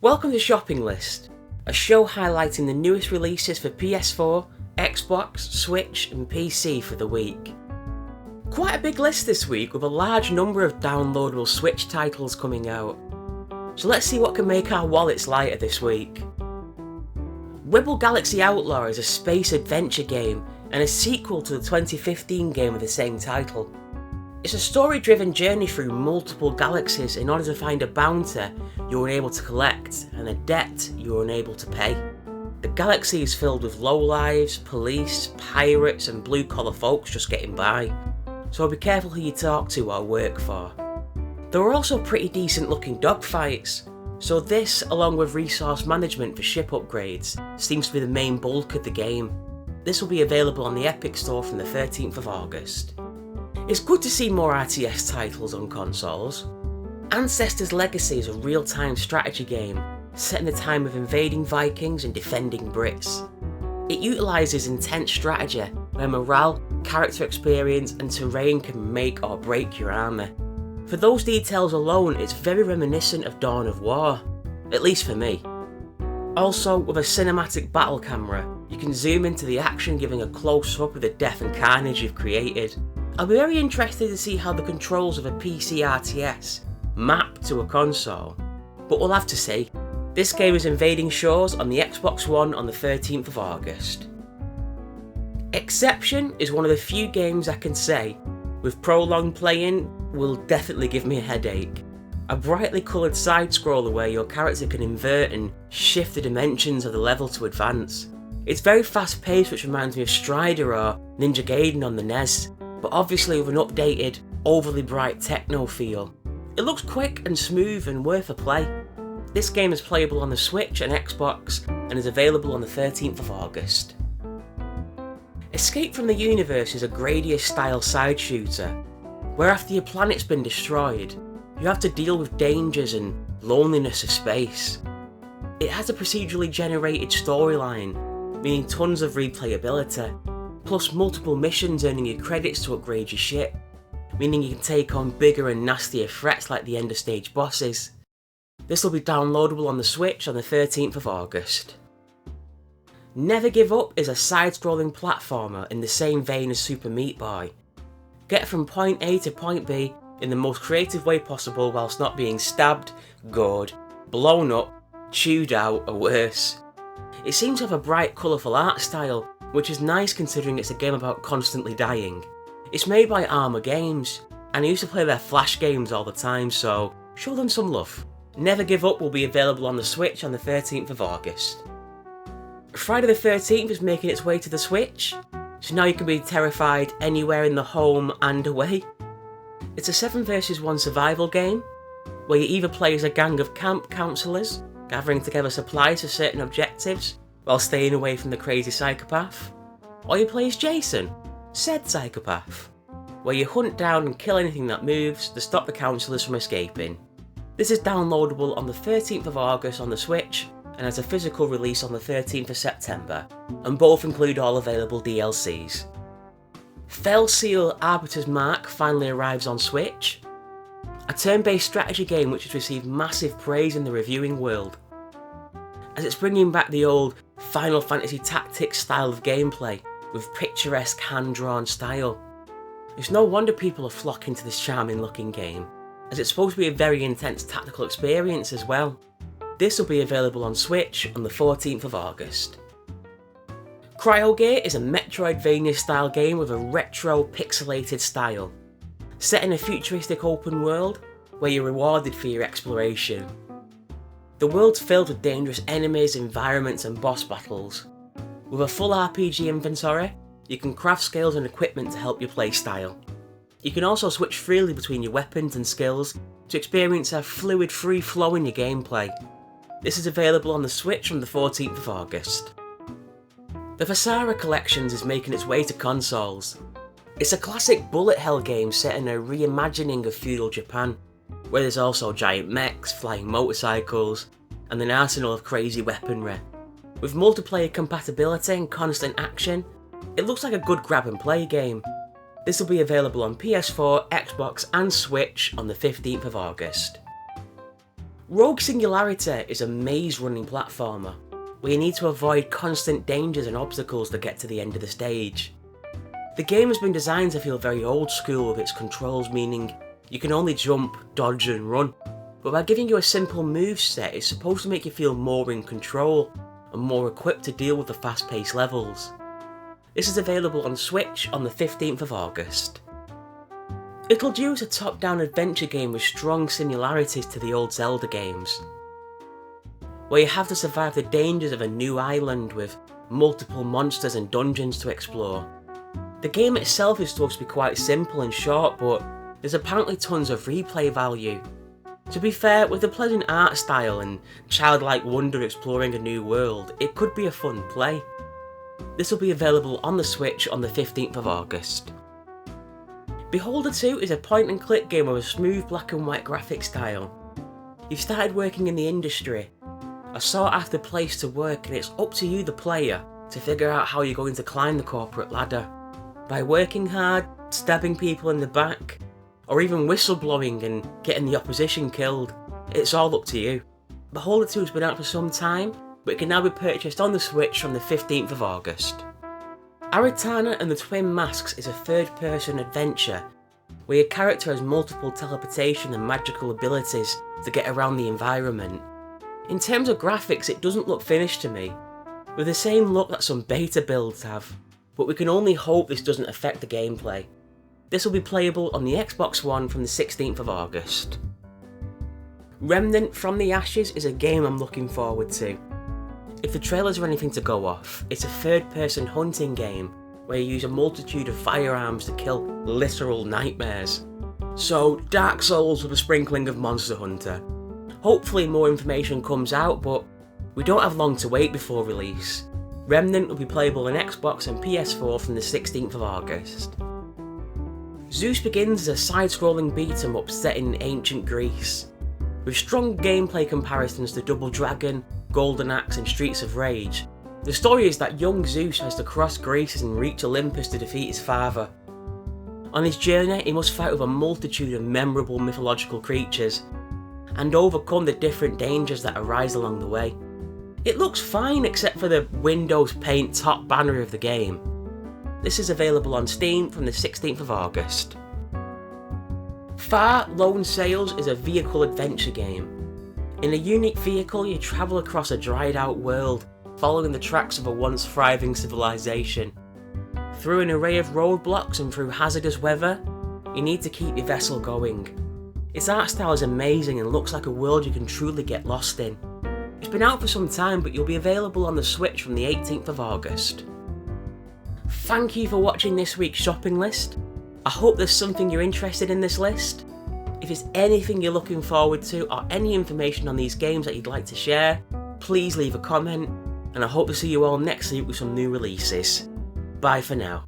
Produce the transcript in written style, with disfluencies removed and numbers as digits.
Welcome to Shopping List, a show highlighting the newest releases for PS4, Xbox, Switch and PC for the week. Quite a big list this week with a large number of downloadable Switch titles coming out. So let's see what can make our wallets lighter this week. Rebel Galaxy Outlaw is a space adventure game and a sequel to the 2015 game with the same title. It's a story-driven journey through multiple galaxies in order to find a bounty you're unable to collect and a debt you're unable to pay. The galaxy is filled with lowlives, police, pirates and blue-collar folks just getting by, so be careful who you talk to or work for. There are also pretty decent looking dogfights, so this, along with resource management for ship upgrades, seems to be the main bulk of the game. This will be available on the Epic Store from the 13th of August. It's good to see more RTS titles on consoles. Ancestors Legacy is a real-time strategy game set in the time of invading Vikings and defending Brits. It utilises intense strategy where morale, character experience and terrain can make or break your army. For those details alone, it's very reminiscent of Dawn of War, at least for me. Also, with a cinematic battle camera, you can zoom into the action giving a close-up of the death and carnage you've created. I'll be very interested to see how the controls of a PC RTS map to a console, but we'll have to see. This game is invading shores on the Xbox One on the 13th of August. Exception is one of the few games I can say, with prolonged playing, will definitely give me a headache. A brightly coloured side-scroller where your character can invert and shift the dimensions of the level to advance. It's very fast-paced, which reminds me of Strider or Ninja Gaiden on the NES, but obviously with an updated, overly bright techno feel. It looks quick and smooth and worth a play. This game is playable on the Switch and Xbox and is available on the 13th of August. Escape from the Universe is a Gradius-style side shooter, where after your planet's been destroyed, you have to deal with dangers and loneliness of space. It has a procedurally generated storyline, meaning tons of replayability, plus multiple missions earning you credits to upgrade your ship, meaning you can take on bigger and nastier threats like the end of stage bosses. This will be downloadable on the Switch on the 13th of August. Never Give Up is a side-scrolling platformer in the same vein as Super Meat Boy. Get from point A to point B in the most creative way possible whilst not being stabbed, gored, blown up, chewed out or worse. It seems to have a bright colourful art style, which is nice considering it's a game about constantly dying. It's made by Armour Games, and I used to play their Flash games all the time, so show them some love. Never Give Up will be available on the Switch on the 13th of August. Friday the 13th is making its way to the Switch, so now you can be terrified anywhere in the home and away. It's a 7 vs 1 survival game, where you either play as a gang of camp counsellors, gathering together supplies for certain objectives, while staying away from the crazy psychopath, or you play as Jason, said psychopath, where you hunt down and kill anything that moves to stop the counsellors from escaping. This is downloadable on the 13th of August on the Switch, and has a physical release on the 13th of September, and both include all available DLCs. Fellseal Arbiters Mark finally arrives on Switch, a turn-based strategy game which has received massive praise in the reviewing world, as it's bringing back the old Final Fantasy Tactics style of gameplay with picturesque hand-drawn style. It's no wonder people are flocking to this charming looking game, as it's supposed to be a very intense tactical experience as well. This will be available on Switch on the 14th of August. CryoGear is a Metroidvania style game with a retro pixelated style, set in a futuristic open world where you're rewarded for your exploration. The world's filled with dangerous enemies, environments and boss battles. With a full RPG inventory, you can craft skills and equipment to help your playstyle. You can also switch freely between your weapons and skills to experience a fluid free flow in your gameplay. This is available on the Switch from the 14th of August. The Vasara Collections is making its way to consoles. It's a classic bullet hell game set in a reimagining of feudal Japan, where there's also giant mechs, flying motorcycles, and an arsenal of crazy weaponry. With multiplayer compatibility and constant action, it looks like a good grab and play game. This will be available on PS4, Xbox and Switch on the 15th of August. Rogue Singularity is a maze-running platformer, where you need to avoid constant dangers and obstacles to get to the end of the stage. The game has been designed to feel very old school with its controls, meaning you can only jump, dodge and run, but by giving you a simple move set, it's supposed to make you feel more in control and more equipped to deal with the fast-paced levels. This is available on Switch on the 15th of August. Ittle Dew is a top-down adventure game with strong similarities to the old Zelda games, where you have to survive the dangers of a new island with multiple monsters and dungeons to explore. The game itself is supposed to be quite simple and short, but there's apparently tons of replay value. To be fair, with the pleasant art style and childlike wonder exploring a new world, it could be a fun play. This will be available on the Switch on the 15th of August. Beholder 2 is a point and click game with a smooth black and white graphic style. You've started working in the industry, a sought after place to work, and it's up to you, the player, to figure out how you're going to climb the corporate ladder. By working hard, stabbing people in the back, or even whistleblowing and getting the opposition killed, it's all up to you. Beholder 2 has been out for some time, but it can now be purchased on the Switch from the 15th of August. Aritana and the Twin Masks is a third-person adventure, where your character has multiple teleportation and magical abilities to get around the environment. In terms of graphics, it doesn't look finished to me, with the same look that some beta builds have, but we can only hope this doesn't affect the gameplay. This will be playable on the Xbox One from the 16th of August. Remnant from the Ashes is a game I'm looking forward to. If the trailers are anything to go off, it's a third-person hunting game where you use a multitude of firearms to kill literal nightmares. So, Dark Souls with a sprinkling of Monster Hunter. Hopefully more information comes out, but we don't have long to wait before release. Remnant will be playable on Xbox and PS4 from the 16th of August. Zeus Begins is a side-scrolling beat-em-up set in ancient Greece, with strong gameplay comparisons to Double Dragon, Golden Axe and Streets of Rage. The story is that young Zeus has to cross Greece and reach Olympus to defeat his father. On his journey, he must fight with a multitude of memorable mythological creatures, and overcome the different dangers that arise along the way. It looks fine except for the Windows Paint top banner of the game. This is available on Steam from the 16th of August. Far Lone Sails is a vehicle adventure game. In a unique vehicle, you travel across a dried out world, following the tracks of a once thriving civilization. Through an array of roadblocks and through hazardous weather, you need to keep your vessel going. Its art style is amazing and looks like a world you can truly get lost in. It's been out for some time, but you'll be available on the Switch from the 18th of August. Thank you for watching this week's shopping list. I hope there's something you're interested in this list. If there's anything you're looking forward to or any information on these games that you'd like to share, please leave a comment, and I hope to see you all next week with some new releases. Bye for now.